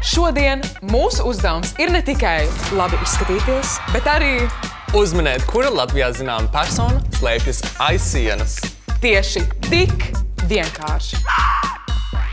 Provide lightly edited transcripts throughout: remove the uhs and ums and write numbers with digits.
Šodien mūsu uzdevums ir ne tikai labi izskatīties, bet arī uzminēt, kura Latvijā zināma persona slēpjas aiz sienas. tieši tik vienkārši.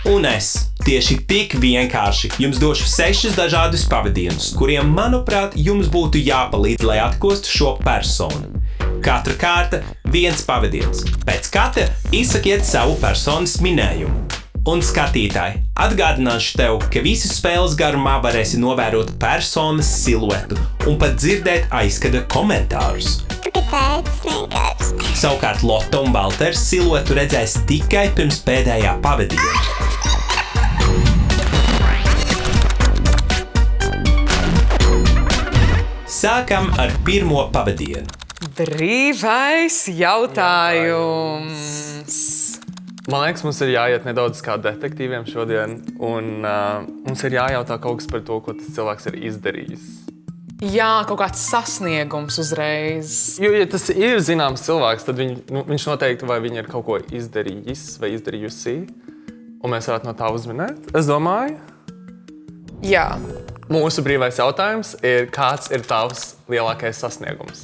Un es tieši tik vienkārši jums došu 6 dažādus pavadienus, kuriem, manuprāt, jums būtu jāpalīdz, lai atkostu šo personu. Katra kārta viens pavadiens. Pēc katra izsakiet savu personas minējumu. Un skatītāji, atgādināšu tev, ka visu spēles garumā varēsi novērot personas siluetu un pat dzirdēt aizkada komentārus. Tāpēc vienkārši. Savukārt Lotte un Valters siluetu redzēs tikai pirms pēdējā pavadiena. Sākam ar pirmo pavadienu. Brīvais jautājums. Man liekas, mums ir jāiet nedaudz kā detektīviem šodien, un mums ir jājautā kaut kas par to, ko tas cilvēks ir izdarījis. Jā, kaut kāds sasniegums uzreiz. Jo, ja tas ir zināms cilvēks, tad viņš noteikti vai viņa ir kaut ko izdarījis vai izdarījusi, un mēs varētu no tā uzminēt. Es domāju, Jā. mūsu brīvais jautājums ir, kāds ir tavs lielākais sasniegums?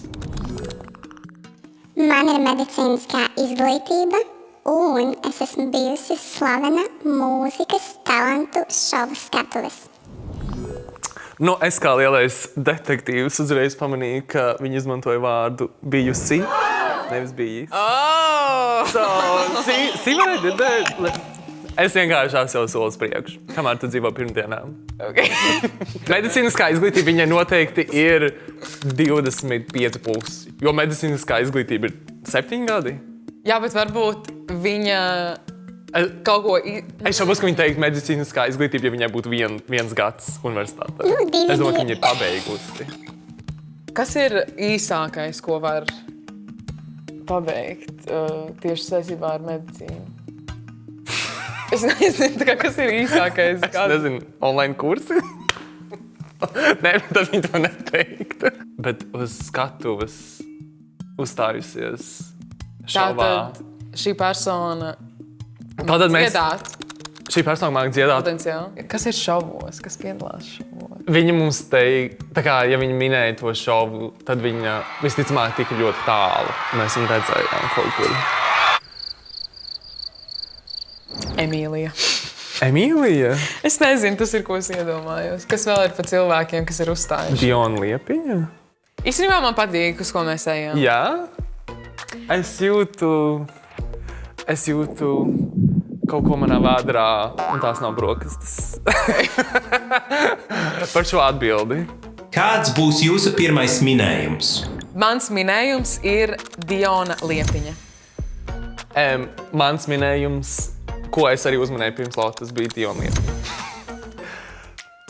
Man ir medicīniskā izglītība, un es esmu bijusi slavena mūzikas talantu šovu skatuves. Nu, es kā lielais detektīvs uzreiz pamanīju, ka viņi izmantoja vārdu bijusi, nevis bijis. Oh! Sīmēr, es vienkārši esmu jau solis priekšu, kamēr tu dzīvo pirmdienām. Okay. Medicīniskā izglītība viņai noteikti ir 25+, jo medicīniskā izglītība ir 7 gadi. Jā, bet varbūt viņa kaut ko... Es šaubos, ka viņa teikt medicīniskā izglītība, ja viņai būtu viens gads universitātē. Es domāju, ka viņa ir pabeigusi. Kas ir īsākais, ko var pabeigt tieši saistībā ar medicīnu? Es nezinu, kas ir īsākais. Es nezinu, online kursi? Nē, tad viņa to neteiktu. Bet uz skatuves uzstājusies šovā. Tātad šī persona Tātad mēs... dziedāt Šī persona māk dziedāt. potenciāli. Kas ir šovos? Kas piedalās šovos? Viņa mums teica, tā kā, ja viņa minēja to šovu, tad viņa visticamāk tika ļoti tālu. Mēs viņu redzējām kaut kur. Emīlija. Emīlija? Es nezinu, tas ir, ko es iedomājos. Kas vēl ir par cilvēkiem, kas ir uzstājuši? Diona Liepiņa? Īstenībā man patīk, uz ko mēs ejam. Jā? Es jūtu kaut ko manā vēdrā, un tās nav brokastis. Par šo atbildi. Kāds būs jūsu pirmais minējums? Mans minējums ir Diona Liepiņa. Mans minējums, ko es arī uzminēju pirms Lottes, bija Diona Liepiņa.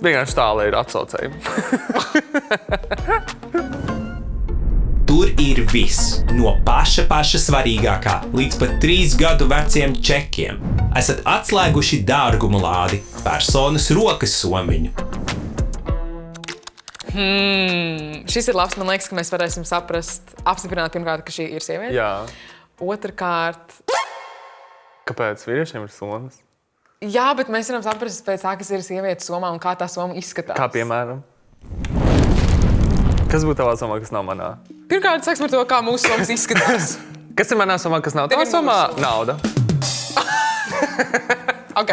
Vienkārši tā, lai ir atsaucējumi. Tur ir viss, no paša svarīgākā līdz pat 3 gadu veciem čekiem. Esat atslēguši dārgumu lādi, personas rokas somiņu. Šis ir labs, man liekas, ka mēs varēsim saprast, apstiprināt pirmkārt, ka šī ir sieviete. Jā. Otrkārt, Kāpēc vīriešiem ir somas? jā, bet mēs varam saprast pēc tā, kas ir sieviete somā un kā tā soma izskatās. Kā piemēram? Kas būtu tavā somā, kas nav manā? Pirmkārt, sāksim ar to, kā mūsu somas izskatās. Kas ir manā somā, kas nav tavā Tagad somā? mūsu. Nauda. Ok.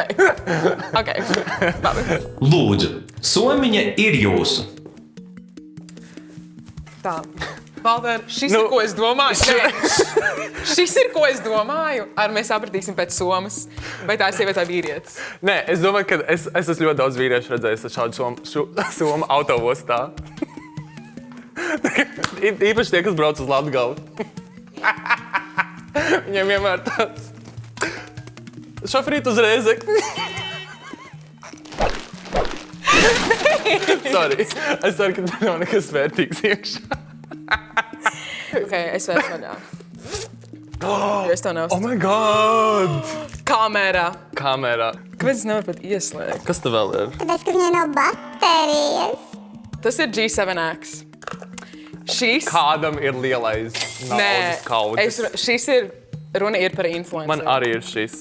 Labi. Lūdzu, somiņa ir jūsu. Tā. Valter, šis ir, ko es domāju. Šis ir, ko es domāju. Ar mēs sapratīsim pēc somas, vai tā ir sieviete vai vīrietis. Nē, es domāju, ka es esmu ļoti daudz vīriešu redzējis ar šādu somu autoostā. Īpaši tie, kas brauc uz Latgali. Viņiem vienmēr tāds. Šoferīt uz Rēzekni. Sorry. Es ceru, ka tur nav nekas vērtīgs iekšā. Ok, es vēršu vaļā. Jo es to Oh neuzticu. my god! Kamerā. Kamerā. Kāpēc es nevaru pat ieslēgt? Kas te vēl ir? Tāpēc, ka viņai nav baterijas. Tas ir G7X. Šis... Kādam ir lielais naudas kaudzes? šis ir... Runa ir par influenceru. Man arī ir šis.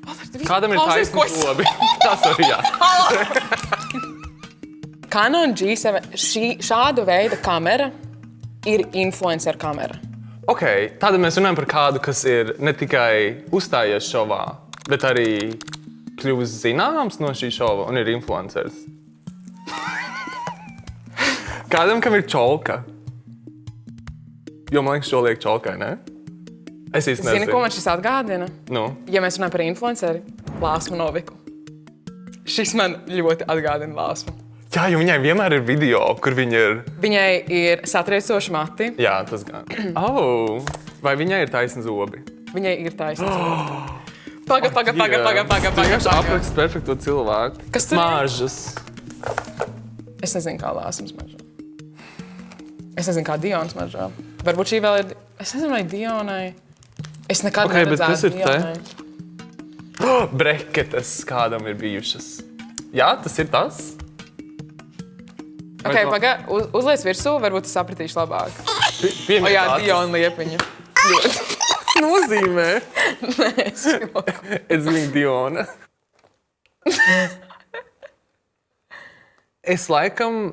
Valter, Kādam ir klausies, ko taisnība? Tas arī jā. Canon G7, šāda veida kamera ir influencer kamera. Ok, tad mēs runājam par kādu, kas ir ne tikai uzstājies šovā, bet arī kļuvis zināms no šī šova un ir influenceris. Kādam, kam ir čolka? Jo man liekas, šo liek čolkai, ne? Es īsti nezinu. Zini, ko man šis atgādina? Nu? Ja mēs runājam par influenceri, Lāsmu Noviku. Šis man ļoti atgādina Lāsmu. Jā, jo viņai vienmēr ir video, kur viņa ir... Viņai ir satriecoši mati. Jā, tas gan. Vai viņai ir taisni zobi? Viņai ir taisnība. Paga. Viņš apraksta perfekto cilvēku. Kas tur ir? Smaržas. Es nezinu, kā Lāsmas maržo. Es nezinu, kā Dionas maržo. Varbūt šī vēl ir... Es nezinu, vai Dionai... Es nekad bet kas ir Dionai. Breketes kādam ir bijušas. Jā, tas ir tas? Ok, paga, uzliec virsū, varbūt es sapratīšu labāk. Piemēr Jā, Diona Liepiņa. Tas nozīmē. Nē, es joku. Es zinu Diona. Es laikam...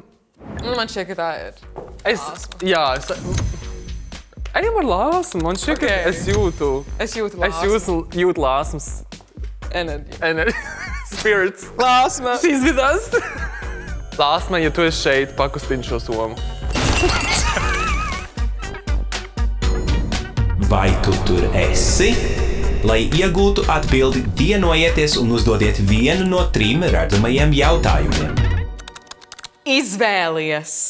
Man šķiet, ka tā ir. Ejam ar Lāsmu. Man šķiet, ka es jūtu... Es jūtu Lāsmu. Es jūtu Lāsmas... Enerģiju. Spirits. Lāsma. She's with us. Lāsma, ja tu esi šeit, pakustiņ šo somu. Vai tu tur esi? Lai iegūtu atbildi, vienojieties un uzdodiet vienu no 3 redzamajiem jautājumiem. Izvēlies.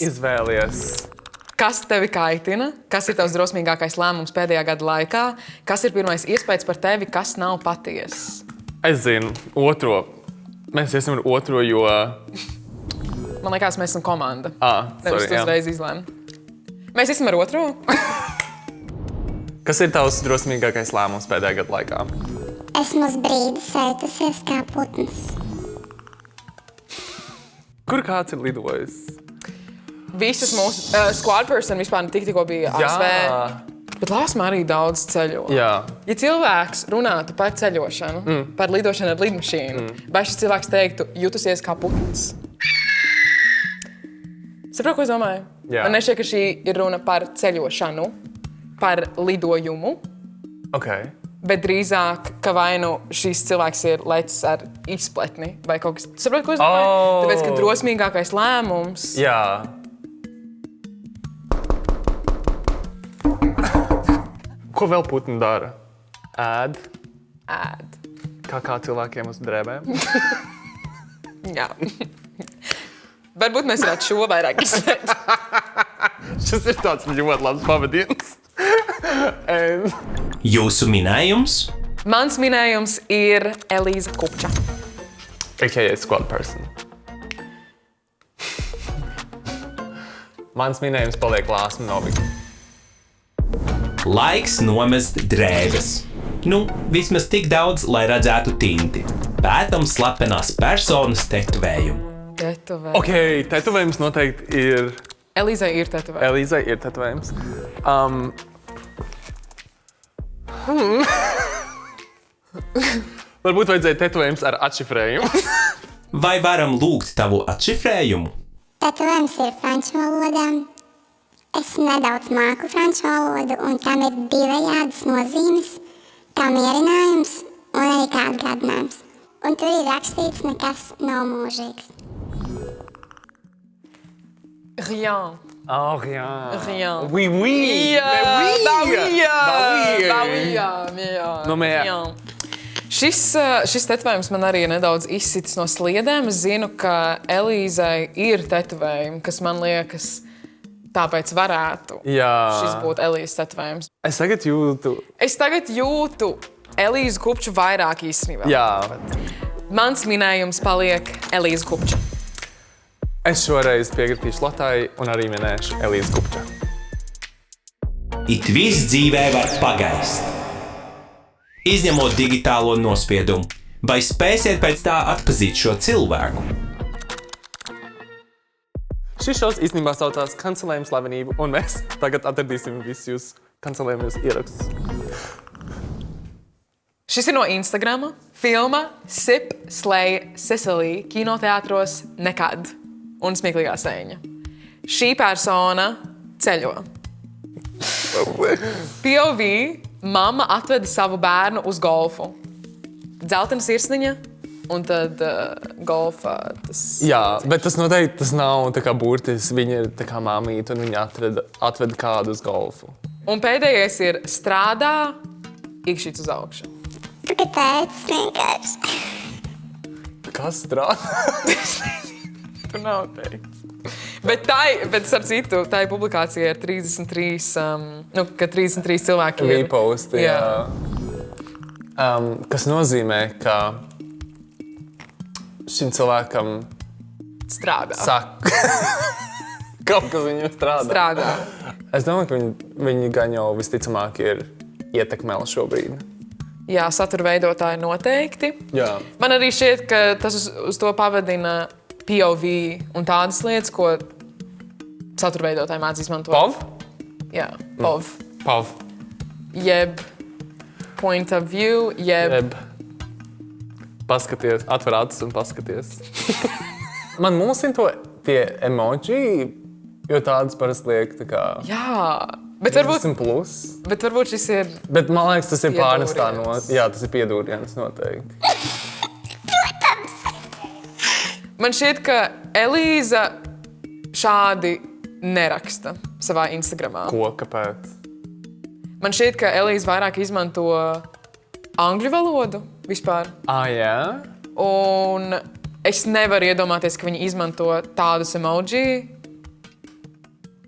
Kas tevi kaitina? Kas ir tavs drosmīgākais lēmums pēdējā gada laikā? Kas ir pirmais iespējas par tevi, kas nav patiess? Es zinu, otro. Mēs iesim ar otro, jo... Man liekas, mēs esam komanda. Sorry, Nevis tu uzreiz izlēmi. Mēs iesim ar otro? Kas ir tavs drosmīgākais lēmums pēdējā gada laikā? Esmu uz brīdi sajūtusies kā putns. Kur kāds ir lidojis? Visas mūsu squad person vispār tikko bija ASV. Bet Lāsma arī daudz ceļo. Jā. Ja cilvēks runātu par ceļošanu, par lidošanu ar lidmašīnu, vai šis cilvēks teiktu, jutusies kā putns? Saprot, ko es domāju? Jā. Man nešķiet, ka šī ir runa par ceļošanu, par lidojumu, bet drīzāk, ka vai nu šīs cilvēks ir lecis ar izpletni vai kaut kas. Saprot, ko es domāju? Tāpēc, ka drosmīgākais lēmums... Jā. Ko vēl putni dara? Ēd. Kā cilvēkiem uz drēbēm? Jā. Varbūt mēs varētu šo vairāk izsvērt. Šis ir tāds ļoti labs pavadiens. Jūsu minējums? Mans minējums ir Elīza Kupča. A.k.a. squad person. Mans minējums paliek Lāsma Novika. Laiks nomest drēbes. Vismaz tik daudz, lai redzētu tinti. Pētam slepenās personas tetovējumu. Ok, tetovējums noteikti ir... Elīzai ir tetovējums. Elīzai ir tetovējums. Varbūt vajadzēja tetovējums ar atšifrējumu. Vai varam lūgt tavu atšifrējumu? Tetovējums ir franču valodā. Es nedaudz māku franču valodu, un tam ir divējādas nozīmes. Kā mierinājums un arī kā atgādinājums. Un tur ir rakstīts, nekas nav mūžīgs. Rien. Rien. Oui. Rien. Šis tetovējums man arī nedaudz izsitis no sliedēm. Es zinu, ka Elīzai ir tetovējumi, kas man liekas, tāpēc varētu šis būt Elīzas tetovējums. Es tagad jūtu... Elīzu Kupču vairāk īstenībā. Jā. Mans minējums paliek Elīza Kupča. Es šoreiz piekritīšu Latai un arī minēšu Elīzu Kupča. It viss dzīvē var pagaist. Izņemot digitālo nospiedumu. Vai spēsiet pēc tā atpazīt šo cilvēku? Šis šovs īstenībā saucās Kancelējuma slavenību, un mēs tagad atradīsim visus jūs kancelējumus ierakstus. Šis ir no Instagrama. Filma Sip, Slay, Sicily kinoteātros nekad. un smieklīgā sēņa. Šī persona ceļo. POV mamma atveda savu bērnu uz golfu. Dzeltena sirsniņa un tad golfa tas... Jā, bet tas noteikti tas nav tā kā burtis. Viņa ir tā kā māmīte un viņa atveda kādu uz golfu. Un pēdējais ir strādā, ikšķīts uz augšu. Kāpēc vienkārši? Kas strādā? Tu nav teikts. Bet starp citu, tā ir publikācija ar 33, ka 33 cilvēki ir. Reposti, jā. Kas nozīmē, ka šim cilvēkam Strādā. Kaut kas viņu Strādā. Es domāju, ka viņi gan jau visticamāk ir ietekmēli šobrīd. Jā, satura veidotāji noteikti. Jā. Man arī šķiet, ka tas uz to pavadina POV un tādas lietas, ko satura veidotāji māc izmantot. POV? Jā, POV. POV. Jeb point of view, jeb... Paskaties, atver acis un paskaties. Man mulsina tie emoji, jo tādas parasti liek tā kā... Jā, bet varbūt... 20+. Bet varbūt šis ir... Bet man liekas, tas ir pārnestā Piedūriens. Jā, tas ir piedūriens noteikti. Man šķiet, ka Elīza šādi neraksta savā Instagramā. Ko, kāpēc? Man šķiet, ka Elīza vairāk izmanto angļu valodu vispār. Jā? Un es nevaru iedomāties, ka viņi izmanto tādus emoji.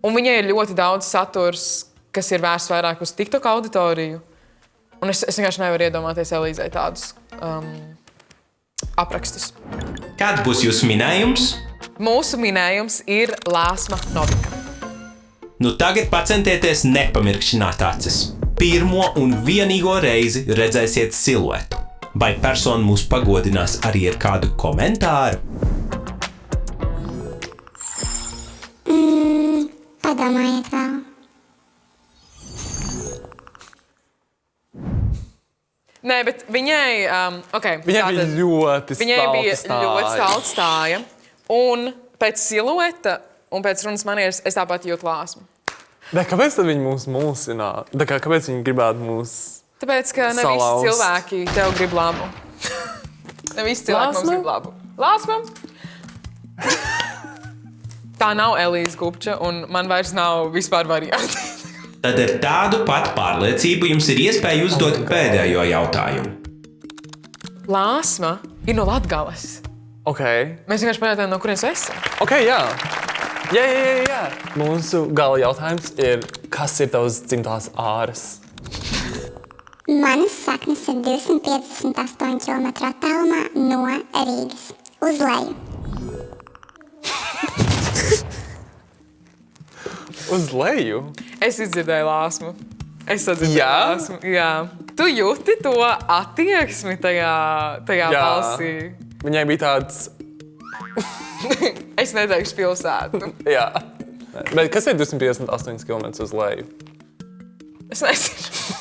Un viņai ir ļoti daudz saturs, kas ir vērsts vairāk uz TikTok auditoriju. Un es vienkārši nevaru iedomāties Elīzai tādus aprakstus. Kāds būs jūsu minējums? Mūsu minējums ir Lāsma Novika. Nu tagad pacentieties nepamirkšķināt acis. Pirmo un vienīgo reizi redzēsiet siluetu. Vai persona mūs pagodinās arī ar kādu komentāru? Padomājiet vēl. Nē, bet viņai... Viņai bija ļoti stalta stāja. Un pēc silueta un pēc runas manieres es tāpat jūtu Lāsmu. Kāpēc tad viņi mūs mulsina? Kāpēc viņi gribētu mūs Tāpēc, ka ne visi salauzt? cilvēki tev grib labu. Ne visi cilvēki mums grib labu. Lāsma? Tā nav Elīza Kupča, un man vairs nav vispār varianti. Tad ar tādu pat pārliecību jums ir iespēja uzdot pēdējo jautājumu. Lāsma ir no Latgales. Ok. Mēs vienkārši pajautājām, no kurienes esi. Ok, jā. Jā. Mūsu gala jautājums ir, kas ir tavs dzimtās āras? Manas saknes ir 258 km attālumā no Rīgas. Uz leju. Uz leju? Es izdzirdēju Lāsmu. Es sadzirdēju Jā? Lāsmu. Jā. Tu jūti to attieksmi tajā balsī. Viņai bija tāds... Es neteikšu pilsētu. Jā. Bet kas ir 258 km uz leju? Es nezinu.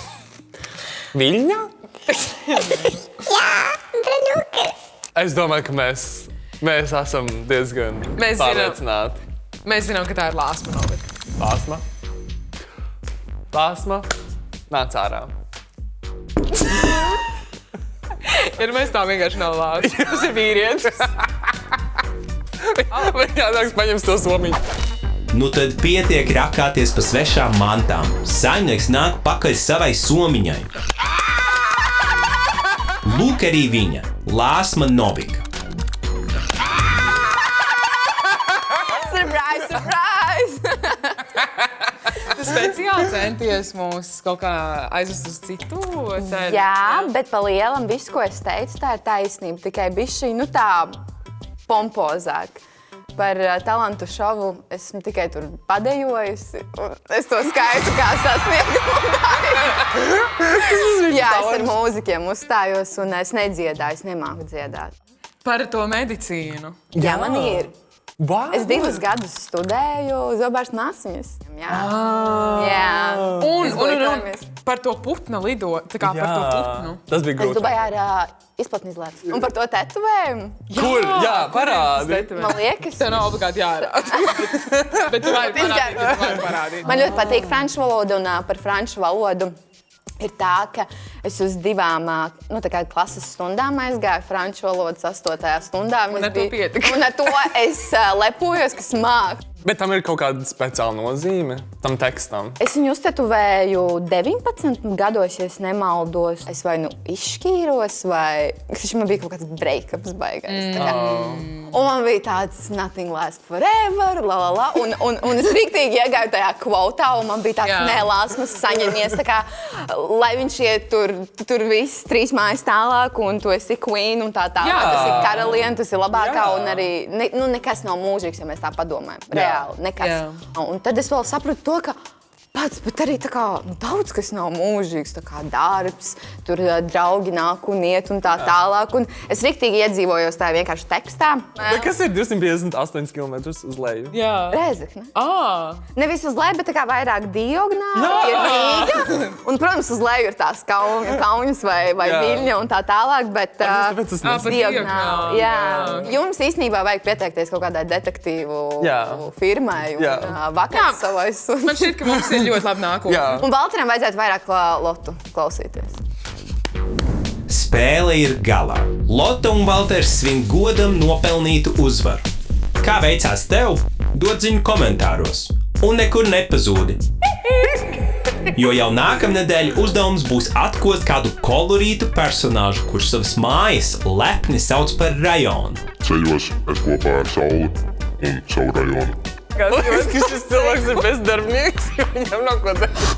Viļņā? Jā, braļukas. Es domāju, ka mēs esam diezgan Mēs zinām. pārliecināti. Mēs zinām, ka tā ir Lāsma Novika. Lāsma. Nāc ārā. Ja mēs tā vienkārši nav Lāsma. Tas ir vīrietis. Jāsāks paņems to somiņu. Nu tad pietiek rakāties pa svešām mantām. Saimnieks nāk pakaļ savai somiņai. Lūk arī viņa, Lāsma Novika. Surprise! Tu speciāli centies mūs kaut kā aizvest uz citu ceļu? Jā, bet pa lielam visu, ko es teicu, tā ir taisnība. Tikai bišķi, tā pompozāk. Par talantu šovu esmu tikai tur padejojusi. Es to skaitu, kā sasniegumu. Jā, es ar mūzikiem uzstājos un es nedziedāju, es nemāku dziedāt. Par to medicīnu. Jā, man ir. Es 2 gadus studēju Zobārs māsiņas. Jā. Un par to putnu lido, tā kā par to putnu. Tas bija Es grūti. Dubajā ar izplatni izlēcu. Un par to tetovējumu. Kur? Jā, parādi. Man liekas, Tā nav obligāti jārāda. Bet tu vari parādīt. man ļoti patīk franču valoda, un par franču valodu ir tā, ka es uz 2 klases stundām aizgāju franču valodas 8. stundā. Un ar to pietika. Un ar to es lepojos, ka es māku. Bet tam ir kaut kāda speciāla nozīme, tam tekstam. Es viņu uztetovēju 19 gados, ja es nemaldos. Es vai nu izšķīros, vai man bija kaut kāds break-ups baigais. Un man bija tāds nothing lasts forever, un es rīktīgi iegāju tajā kvotā, un man bija tāds nelāsmas saņemies, tā kā, lai viņš iet tur viss 3 mājas tālāk, un tu esi queen, un tā tālāk, tas ir karaliene, tas ir labākā, un arī nekas nav mūžīgs, ja mēs tā padomājam. Reāli, nekas. Un tad es vēl sapratu to, ka bet arī tā kā daudz kas nav mūžīgs, tā kā darbs, tur draugi nāk un iet un tā tālāk. Un es riktīgi iedzīvojos tajā vienkārši tekstā. Bet kas ir 258 km uz leju? Rēzekne. Nevis uz leju, bet tā kā vairāk diagonāli ir Rīga. Un, protams, uz leju ir tās Kaunas vai Viļņa un tā tālāk, bet Tāpēc tas nes. diagonāli. Jums īstenībā vajag pieteikties kaut kādai detektīvu firmai un vakars savais. Man šķiet, ka mums ir ļoti labi nākotnē. Un Valteram vajadzētu vairāk lotu klausīties. Spēle ir galā. Lotte un Valters svin godam nopelnītu uzvaru. Kā veicās tev? Dod ziņu komentāros. Un nekur nepazūdi. Jo jau nākamnedēļ uzdevums būs atkost kādu kolorītu personāžu, kurš savas mājas lepni sauc par rajonu. Ceļos es kopā ar Sauli un savu rajonu. Šis cilvēks ir bezdarbnieks, viņam nav ko darīt.